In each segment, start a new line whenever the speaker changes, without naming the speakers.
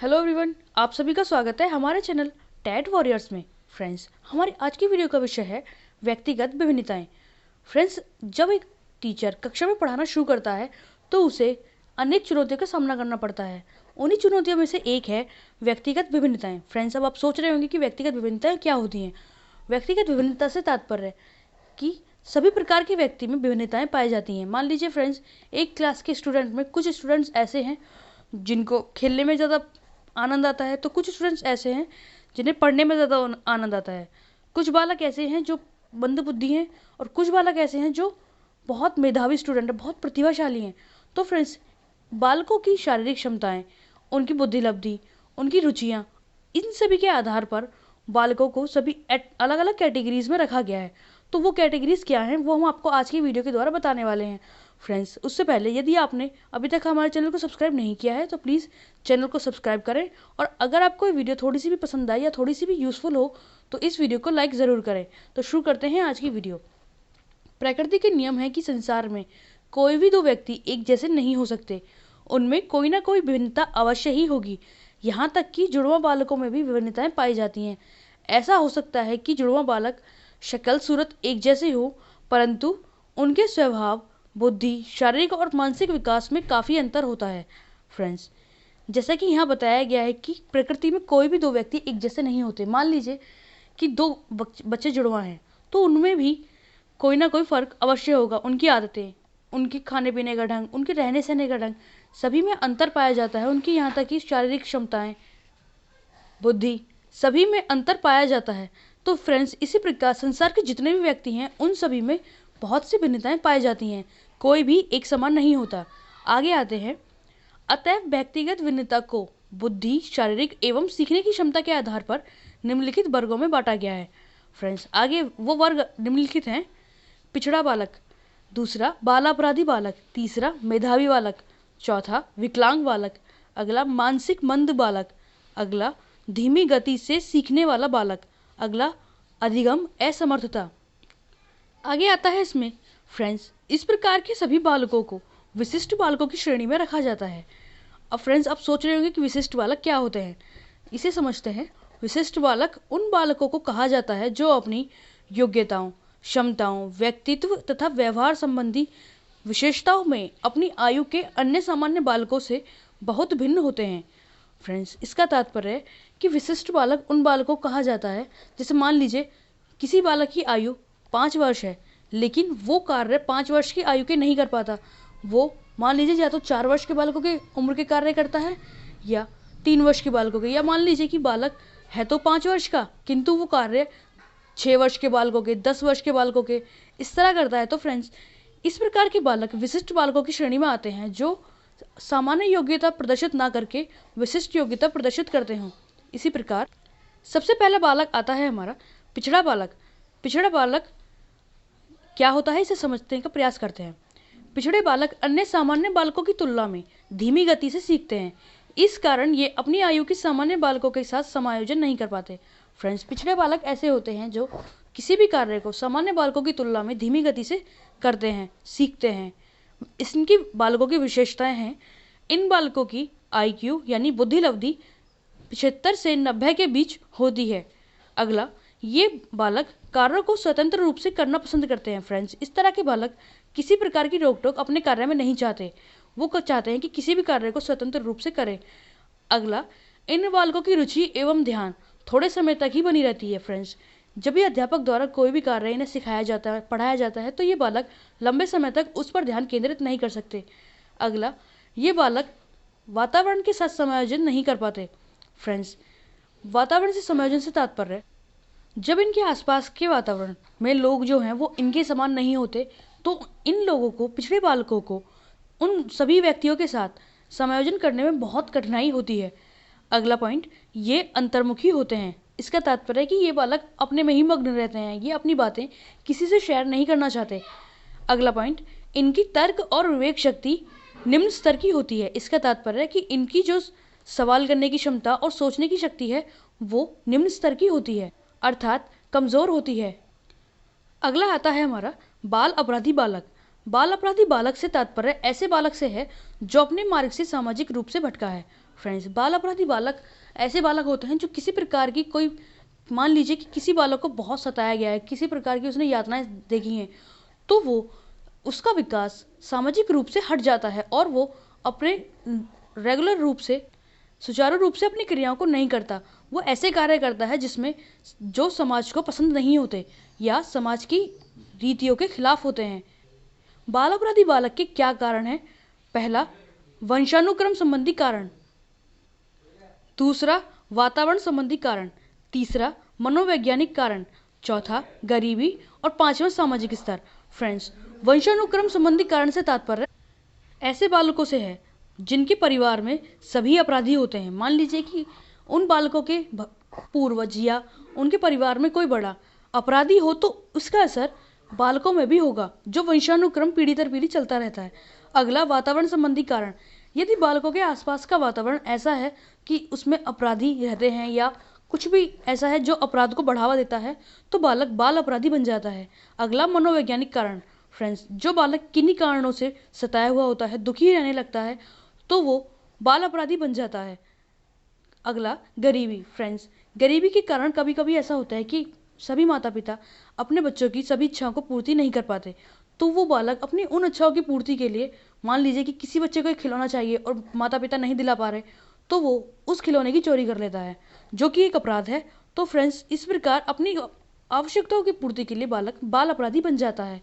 Hello everyone, आप सभी का स्वागत है हमारे चैनल टैट वॉरियर्स में। फ्रेंड्स, हमारी आज की वीडियो का विषय है व्यक्तिगत विभिन्नताएं। फ्रेंड्स, जब एक टीचर कक्षा में पढ़ाना शुरू करता है तो उसे अनेक चुनौतियों का सामना करना पड़ता है। उन्हीं चुनौतियों में से एक है व्यक्तिगत विभिन्नताएं। फ्रेंड्स, अब आप सोच रहे होंगे कि व्यक्तिगत विभिन्नताएं क्या होती हैं। व्यक्तिगत विभिन्नता से तात्पर्य है कि सभी प्रकार के व्यक्ति में विभिन्नताएं पाई जाती हैं। मान लीजिए फ्रेंड्स, एक क्लास के स्टूडेंट में कुछ स्टूडेंट्स ऐसे हैं जिनको खेलने में ज़्यादा आनंद आता है, तो कुछ स्टूडेंट्स ऐसे हैं जिन्हें पढ़ने में ज़्यादा आनंद आता है। कुछ बालक ऐसे हैं जो मंद बुद्धि हैं और कुछ बालक ऐसे हैं जो बहुत मेधावी स्टूडेंट हैं, बहुत प्रतिभाशाली हैं। तो फ्रेंड्स, बालकों की शारीरिक क्षमताएं, उनकी बुद्धि लब्धि, उनकी रुचियाँ, इन सभी के आधार पर बालकों को सभी अलग अलग कैटेगरीज में रखा गया है। तो वो कैटेगरीज क्या हैं वो हम आपको आज की वीडियो के द्वारा बताने वाले हैं। फ्रेंड्स, उससे पहले यदि आपने अभी तक हमारे चैनल को सब्सक्राइब नहीं किया है तो प्लीज़ चैनल को सब्सक्राइब करें, और अगर आपको ये वीडियो थोड़ी सी भी पसंद आई या थोड़ी सी भी यूज़फुल हो तो इस वीडियो को लाइक ज़रूर करें। तो शुरू करते हैं आज की वीडियो। प्रकृति के नियम है कि संसार में कोई भी दो व्यक्ति एक जैसे नहीं हो सकते, उनमें कोई ना कोई भिन्नता अवश्य ही होगी। यहाँ तक कि जुड़वा बालकों में भी विभिन्नताएं पाई जाती हैं। ऐसा हो सकता है कि जुड़वा बालक शक्ल सूरत एक जैसे हो, परंतु उनके स्वभाव, बुद्धि, शारीरिक और मानसिक विकास में काफ़ी अंतर होता है। फ्रेंड्स, जैसा कि यहाँ बताया गया है कि प्रकृति में कोई भी दो व्यक्ति एक जैसे नहीं होते। मान लीजिए कि दो बच्चे जुड़वा हैं तो उनमें भी कोई ना कोई फ़र्क अवश्य होगा। उनकी आदतें, उनके खाने पीने का ढंग, उनके रहने सहने का ढंग, सभी में अंतर पाया जाता है। उनकी यहाँ तक कि शारीरिक क्षमताएं, बुद्धि, सभी में अंतर पाया जाता है। तो फ्रेंड्स, इसी प्रकार संसार के जितने भी व्यक्ति हैं उन सभी में बहुत सी भिन्नताएं पाई जाती हैं, कोई भी एक समान नहीं होता। आगे आते हैं। अतएव व्यक्तिगत भिन्नता को बुद्धि, शारीरिक एवं सीखने की क्षमता के आधार पर निम्नलिखित वर्गों में बांटा गया है। फ्रेंड्स, आगे वो वर्ग निम्नलिखित हैं। पिछड़ा बालक, दूसरा बाल अपराधी बालक, तीसरा मेधावी बालक, चौथा विकलांग बालक, अगला मानसिक मंद बालक, अगला धीमी गति से सीखने वाला बालक, अगला अधिगम असमर्थता। आगे आता है इसमें। फ्रेंड्स, इस प्रकार के सभी बालकों को विशिष्ट बालकों की श्रेणी में रखा जाता है। अब फ्रेंड्स, आप सोच रहे होंगे कि विशिष्ट बालक क्या होते हैं। इसे समझते हैं। विशिष्ट बालक उन बालकों को कहा जाता है जो अपनी योग्यताओं, क्षमताओं, व्यक्तित्व तथा व्यवहार संबंधी विशेषताओं में अपनी आयु के अन्य सामान्य बालकों से बहुत भिन्न होते हैं। फ्रेंड्स, इसका तात्पर्य है कि विशिष्ट बालक उन बालकों को कहा जाता है, जैसे मान लीजिए किसी बालक की आयु 5 वर्ष है लेकिन वो कार्य 5 वर्ष की आयु के नहीं कर पाता। वो मान लीजिए या तो 4 वर्ष के बालकों के उम्र के कार्य करता है या 3 वर्ष के बालकों के, या मान लीजिए कि बालक है तो 5 वर्ष का किंतु वो कार्य 6 वर्ष के बालकों के, 10 वर्ष के बालकों के, इस तरह करता है। तो फ्रेंड्स, इस प्रकार के बालक विशिष्ट बालकों की श्रेणी में आते हैं जो सामान्य योग्यता प्रदर्शित ना करके विशिष्ट योग्यता प्रदर्शित करते हों। इसी प्रकार सबसे पहला बालक आता है हमारा पिछड़ा बालक। पिछड़ा बालक क्या होता है इसे समझने का प्रयास करते हैं। पिछड़े बालक अन्य सामान्य बालकों की तुलना में धीमी गति से सीखते हैं। इस कारण ये अपनी आयु के सामान्य बालकों के साथ समायोजन नहीं कर पाते। फ्रेंड्स, पिछड़े बालक ऐसे होते हैं जो किसी भी कार्य को सामान्य बालकों की तुलना में धीमी गति से करते हैं, सीखते हैं। इनकी बालकों की विशेषताएं हैं। इन बालकों की IQ यानी बुद्धि लब्धि 75 से 90 के बीच होती है। अगला, ये बालक कार्यों को स्वतंत्र रूप से करना पसंद करते हैं। फ्रेंड्स, इस तरह के बालक किसी प्रकार की रोक टोक अपने कार्य में नहीं चाहते। वो चाहते हैं कि किसी भी कार्य को स्वतंत्र रूप से करें। अगला, इन बालकों की रुचि एवं ध्यान थोड़े समय तक ही बनी रहती है। फ्रेंड्स, जब भी अध्यापक द्वारा कोई भी कार्य इन्हें सिखाया जाता है, पढ़ाया जाता है, तो ये बालक लंबे समय तक उस पर ध्यान केंद्रित नहीं कर सकते। अगला, ये बालक वातावरण के साथ समायोजन नहीं कर पाते। फ्रेंड्स, वातावरण से समायोजन से तात्पर्य जब इनके आसपास के वातावरण में लोग जो हैं वो इनके समान नहीं होते तो इन लोगों को, पिछड़े बालकों को, उन सभी व्यक्तियों के साथ समायोजन करने में बहुत कठिनाई होती है। अगला पॉइंट, ये अंतर्मुखी होते हैं। इसका तात्पर्य है कि ये बालक अपने में ही मग्न रहते हैं, ये अपनी बातें किसी से शेयर नहीं करना चाहते। अगला पॉइंट, इनकी तर्क और विवेक शक्ति निम्न स्तर की होती है। इसका तात्पर्य है कि इनकी जो सवाल करने की क्षमता और सोचने की शक्ति है वो निम्न स्तर की होती है, अर्थात कमज़ोर होती है। अगला आता है हमारा बाल अपराधी बालक। बाल अपराधी बालक से तात्पर्य ऐसे बालक से है जो अपने मार्ग से सामाजिक रूप से भटका है। फ्रेंड्स, बाल अपराधी बालक ऐसे बालक होते हैं जो किसी प्रकार की कोई, मान लीजिए कि किसी बालक को बहुत सताया गया है, किसी प्रकार की उसने यातनाएं देखी हैं, तो वो उसका विकास सामाजिक रूप से हट जाता है और वो अपने रेगुलर रूप से, सुचारू रूप से अपनी क्रियाओं को नहीं करता। वो ऐसे कार्य करता है जिसमें जो समाज को पसंद नहीं होते या समाज की रीतियों के खिलाफ होते हैं। बाल अपराधी बालक के क्या कारण हैं? पहला, वंशानुक्रम संबंधी कारण। दूसरा, वातावरण संबंधी कारण। तीसरा, मनोवैज्ञानिक कारण। चौथा, गरीबी। और पांचवा, सामाजिक स्तर। फ्रेंड्स, वंशानुक्रम संबंधी कारण से तात्पर्य ऐसे बालकों से है जिनके परिवार में सभी अपराधी होते हैं। मान लीजिए कि उन बालकों के पूर्वज या उनके परिवार में कोई बड़ा अपराधी हो तो उसका असर बालकों में भी होगा, जो वंशानुक्रम पीढ़ी दर पीढ़ी चलता रहता है। अगला, वातावरण संबंधी कारण। यदि बालकों के आसपास का वातावरण ऐसा है कि उसमें अपराधी रहते हैं या कुछ भी ऐसा है जो अपराध को बढ़ावा देता है, तो बालक बाल अपराधी बन जाता है। अगला, मनोवैज्ञानिक कारण। फ्रेंड्स, जो बालक किन्हीं कारणों से सताया हुआ होता है, दुखी रहने लगता है, तो वो बाल अपराधी बन जाता है। अगला, गरीबी। फ्रेंड्स, गरीबी के कारण कभी कभी ऐसा होता है कि सभी माता पिता अपने बच्चों की सभी इच्छाओं को पूर्ति नहीं कर पाते, तो वो बालक अपनी उन इच्छाओं की पूर्ति के लिए, मान लीजिए कि किसी बच्चे को एक खिलौना चाहिए और माता पिता नहीं दिला पा रहे, तो वो उस खिलौने की चोरी कर लेता है, जो कि एक अपराध है। तो फ्रेंड्स, इस प्रकार अपनी आवश्यकताओं की पूर्ति के लिए बालक बाल अपराधी बन जाता है।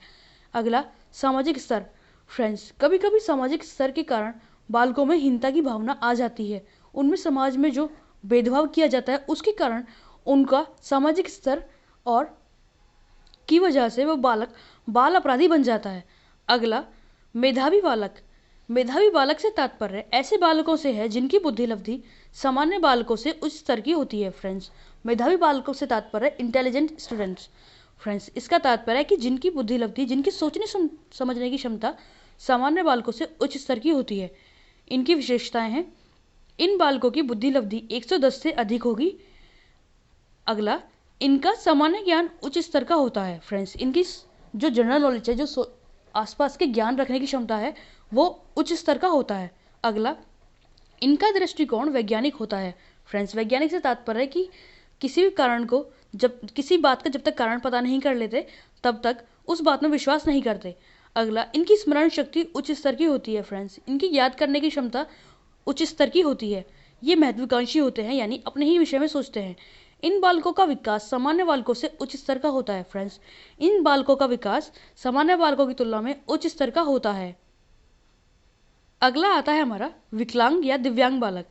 अगला, सामाजिक स्तर। फ्रेंड्स, कभी कभी सामाजिक स्तर के कारण बालकों में हीनता की भावना आ जाती है। उनमें समाज में जो भेदभाव किया जाता है उसके कारण उनका सामाजिक स्तर और की वजह से वो बालक बाल अपराधी बन जाता है। अगला, मेधावी बालक। मेधावी बालक से तात्पर्य ऐसे बालकों से है जिनकी बुद्धि लब्धि सामान्य बालकों से उच्च स्तर की होती है। फ्रेंड्स, मेधावी बालकों से तात्पर्य इंटेलिजेंट स्टूडेंट्स। फ्रेंड्स, इसका तात्पर्य है कि जिनकी बुद्धि लब्धि, जिनकी सोचने समझने की क्षमता सामान्य बालकों से उच्च स्तर की होती है। इनकी विशेषताएं हैं, इन बालकों की बुद्धि लब्धि 110 से अधिक होगी। अगला, इनका सामान्य ज्ञान उच्च स्तर का होता है। फ्रेंड्स, इनकी जो जनरल नॉलेज है, जो आसपास के ज्ञान रखने की क्षमता है, वो उच्च स्तर का होता है। अगला, इनका दृष्टिकोण वैज्ञानिक होता है। फ्रेंड्स, वैज्ञानिक से तात्पर्य है कि किसी भी कारण को, जब किसी बात का जब तक कारण पता नहीं कर लेते तब तक उस बात में विश्वास नहीं करते। अगला, इनकी स्मरण शक्ति उच्च स्तर की होती है। फ्रेंड्स, इनकी याद करने की क्षमता उच्च स्तर की होती है। ये महत्वाकांक्षी होते हैं, यानी अपने ही विषय में सोचते हैं। इन बालकों का विकास सामान्य बालकों से उच्च स्तर का होता है। फ्रेंड्स, इन बालकों का विकास सामान्य बालकों की तुलना में उच्च स्तर का होता है। अगला आता है हमारा विकलांग या दिव्यांग बालक।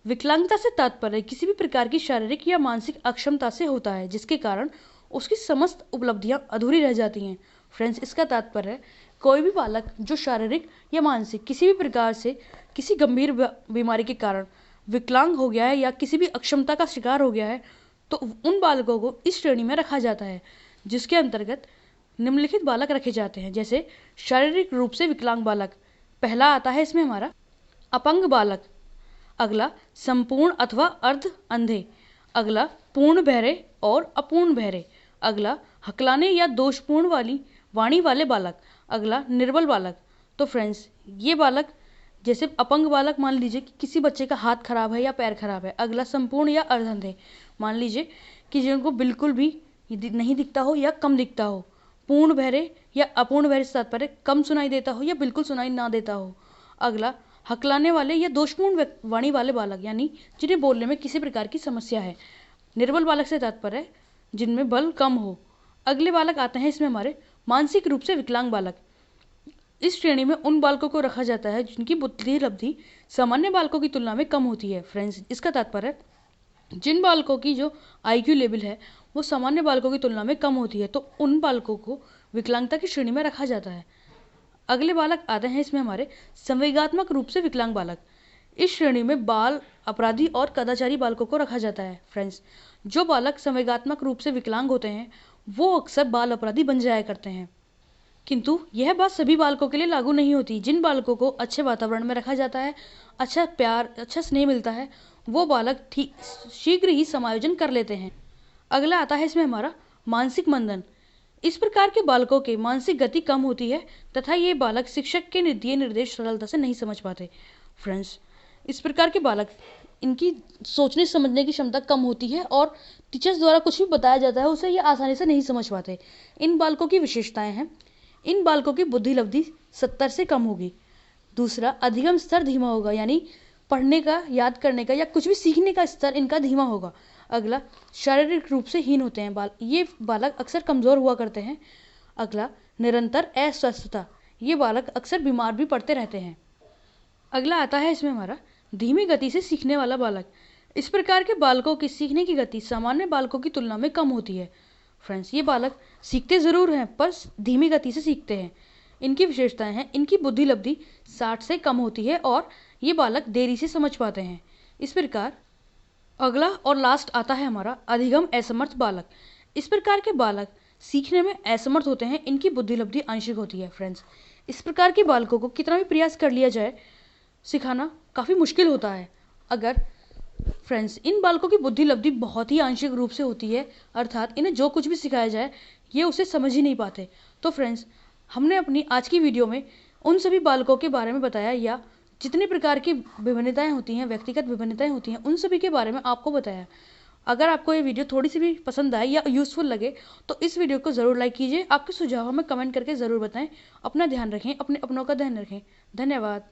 विकलांगता से तात्पर्य किसी भी प्रकार की शारीरिक या मानसिक अक्षमता से होता है जिसके कारण उसकी समस्त उपलब्धियां अधूरी रह जाती हैं। फ्रेंड्स, इसका तात्पर्य कोई भी बालक जो शारीरिक या मानसिक किसी भी प्रकार से किसी गंभीर बीमारी के कारण विकलांग हो गया है या किसी भी अक्षमता का शिकार हो गया है, तो उन बालकों को इस श्रेणी में रखा जाता है, जिसके अंतर्गत निम्नलिखित बालक रखे जाते हैं। जैसे शारीरिक रूप से विकलांग बालक, पहला आता है इसमें हमारा अपंग बालक। अगला, संपूर्ण अथवा अर्ध अंधे। अगला, पूर्ण बहरे और अपूर्ण बहरे। अगला, हकलाने या दोषपूर्ण वाली वाणी वाले बालक। अगला, निर्बल बालक। तो फ्रेंड्स, ये बालक, जैसे अपंग बालक, मान लीजिए कि किसी बच्चे का हाथ खराब है या पैर खराब है। अगला, संपूर्ण या अर्ध अंधे, मान लीजिए कि जिनको बिल्कुल भी नहीं दिखता हो या कम दिखता हो। पूर्ण बहरे या अपूर्ण बहरे से तात्पर्य कम सुनाई देता हो या बिल्कुल सुनाई ना देता हो। अगला, हकलाने वाले या दोषपूर्ण वाणी वाले बालक, यानी जिन्हें बोलने में किसी प्रकार की समस्या है। निर्बल बालक से तात्पर्य जिनमें बल कम हो। अगले बालक आते हैं इसमें हमारे मानसिक रूप से विकलांग बालक। इस श्रेणी में उन बालकों को रखा जाता है जिनकी बुद्धि लब्धि सामान्य बालकों की तुलना में कम होती है। फ्रेंड्स, इसका तात्पर्य जिन बालकों की जो IQ लेवल है वो सामान्य बालकों की तुलना में कम होती है, तो उन बालकों को विकलांगता की श्रेणी में रखा जाता है। अगले बालक आते हैं इसमें हमारे संवेगात्मक रूप से विकलांग बालक। इस श्रेणी में बाल अपराधी और कदाचारी बालकों को रखा जाता है। फ्रेंड्स, जो बालक संवेगात्मक रूप से विकलांग होते हैं वो अक्सर बाल अपराधी बन जाया करते हैं, किंतु यह बात सभी बालकों के लिए लागू नहीं होती। जिन बालकों को अच्छे वातावरण में रखा जाता है, अच्छा प्यार, अच्छा स्नेह मिलता है, वो बालक ठीक शीघ्र ही समायोजन कर लेते हैं। अगला आता है इसमें हमारा मानसिक मंदन। इस प्रकार के बालकों के मानसिक गति कम होती है तथा ये बालक शिक्षक के दिए निर्देश सरलता से नहीं समझ पाते। फ्रेंड्स, इस प्रकार के बालक, इनकी सोचने समझने की क्षमता कम होती है और टीचर्स द्वारा कुछ भी बताया जाता है उसे ये आसानी से नहीं समझ पाते। इन बालकों की विशेषताएं हैं, इन बालकों की बुद्धि लब्धि 70 से कम होगी। दूसरा, अधिगम स्तर धीमा होगा, यानी पढ़ने का, याद करने का या कुछ भी सीखने का स्तर इनका धीमा होगा। अगला, शारीरिक रूप से हीन होते हैं ये बालक अक्सर कमज़ोर हुआ करते हैं। अगला, निरंतर अस्वस्थता, ये बालक अक्सर बीमार भी पड़ते रहते हैं। अगला आता है इसमें हमारा धीमी गति से सीखने वाला बालक। इस प्रकार के बालकों की सीखने की गति सामान्य बालकों की तुलना में कम होती है। फ्रेंड्स, ये बालक सीखते ज़रूर हैं पर धीमी गति से सीखते हैं। इनकी विशेषताएं हैं, इनकी बुद्धि लब्धि 60 से कम होती है और ये बालक देरी से समझ पाते हैं। इस प्रकार अगला और लास्ट आता है हमारा अधिगम असमर्थ बालक। इस प्रकार के बालक सीखने में असमर्थ होते हैं, इनकी बुद्धि लब्धि आंशिक होती है। फ्रेंड्स, इस प्रकार के बालकों को कितना भी प्रयास कर लिया जाए, सिखाना काफ़ी मुश्किल होता है। अगर फ्रेंड्स, इन बालकों की बुद्धि लब्धि बहुत ही आंशिक रूप से होती है, अर्थात इन्हें जो कुछ भी सिखाया जाए ये उसे समझ ही नहीं पाते। तो फ्रेंड्स, हमने अपनी आज की वीडियो में उन सभी बालकों के बारे में बताया, या जितने प्रकार की विभिन्नताएं होती हैं, व्यक्तिगत विभिन्नताएं होती हैं, उन सभी के बारे में आपको बताया। अगर आपको ये वीडियो थोड़ी सी भी पसंद आए या यूज़फुल लगे तो इस वीडियो को ज़रूर लाइक कीजिए। आपके सुझाव हमें कमेंट करके ज़रूर बताएं। अपना ध्यान रखें, अपने अपनों का ध्यान रखें। धन्यवाद।